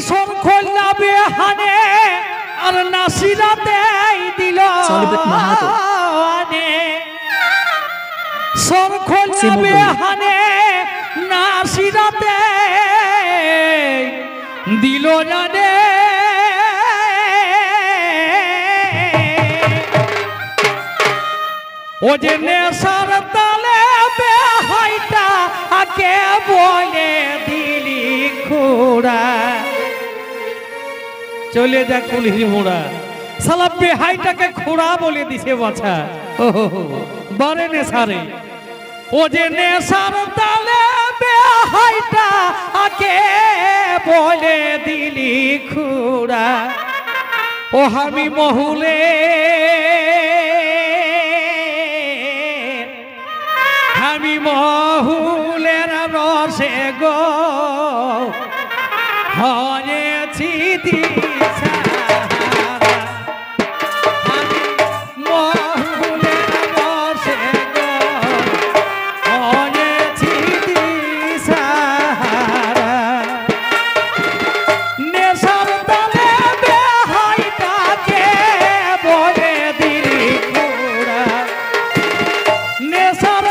সর খোলা বেহানে আর নাসিরাতেই দিল সর খোলা বেহানে নাসিরাতে দিল জানে ও যে নেশার তালে বেহাইটা আকে বলে দিলি খুড়া চলে যা কুলহি মোড়া সালা বেহাইটাকে খুড়া বলে দিছে বাছা বারে নেশারে ও যে নেশার তালে বেহাইটা আকে বলে দিলি খুড়া ও আমি মহুলে আমি মহুলের রসে গো হয়েছি দিশা আমি মহুলের রসে গো হয়েছি দিশা নেশার তালে বেহাইটাকে বলে দিলি খুড়া নেশার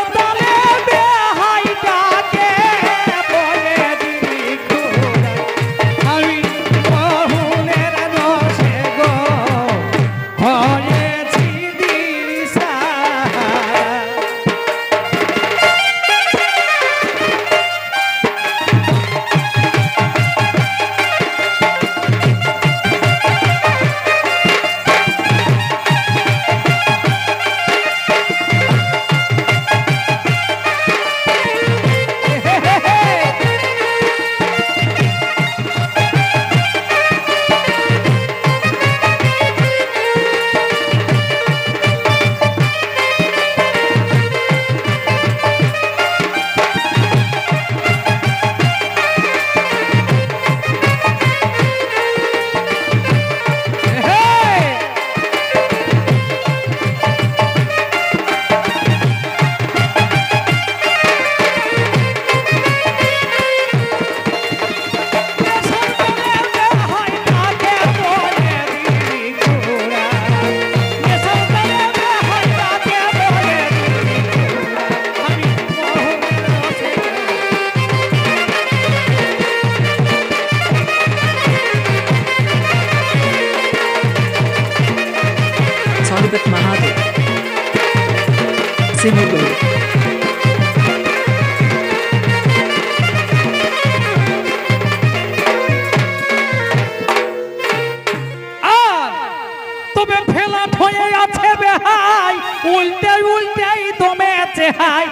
তবে ফেলা হয়ে আছে বেহাই উল্টে উল্টেই দমেছে হাই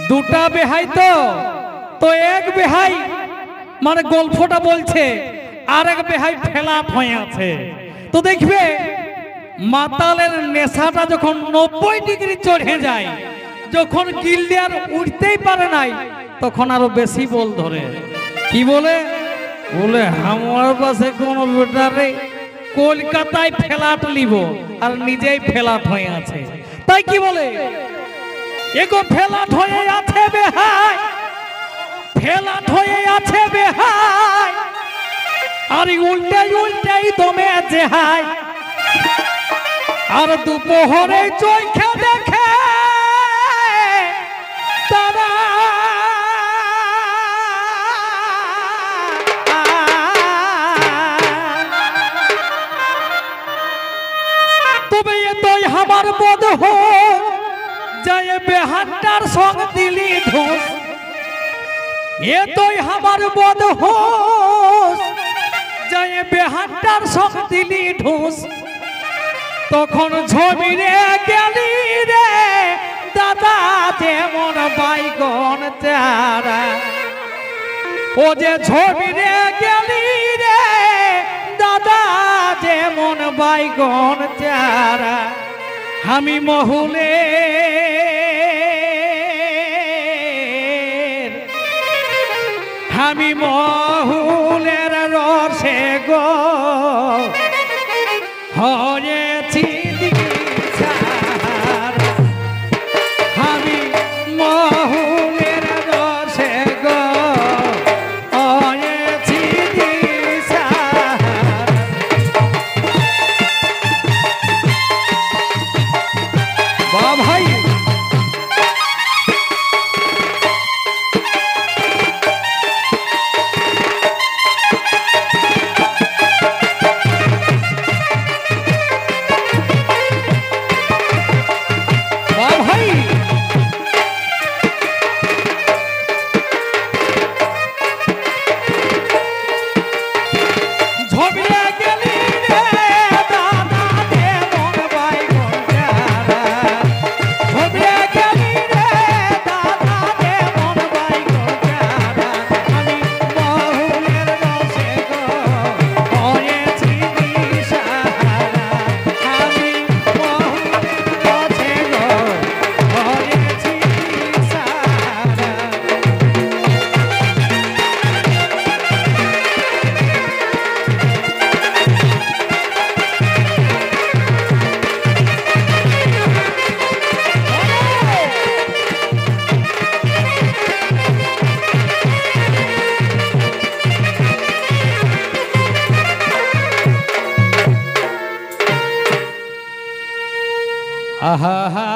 দুটা বেহাই তো এক বেহাই মানে গল্পটা বলছে আর এক বেহাই ফেলা হয়ে আছে তো দেখবে মাতালের নেশাটা যখন 90 ডিগ্রি চড়ে যায় যখন গিল্লি আর উঠতেই পারে নাই তখন আরো বেশি বল ধরে কি বলে বলে আমার পাশে কোন বেটারে কলকাতায় ফেলাট লিব আর নিজেই ফেলাট হয়ে আছে তাই কি বলে এগো ফেলাট হয়ে আছে বেহাই ফেলাট হয়ে আছে বেহাই আর উল্টে উল্টেই দমে জেহাই আর দুপুরে চোখে দেখে তারা তবে এতই আমার বোধ যায় বেহানটার সঙ্গ দিলি ঢোস এতই আমার বোধ যায় বেহানটার সঙ্গ দিলি ঢোস তখন ঝমিরে গেলি রে দাদা যেমন বাইগন চারা ও যে ঝমিরে গেলি রে দাদা যেমন বাইগন চারা আমি মহুলে আমি মহুলের রসে গো হয়েছি দিশা আমি মহুলের রসে গো আহা হা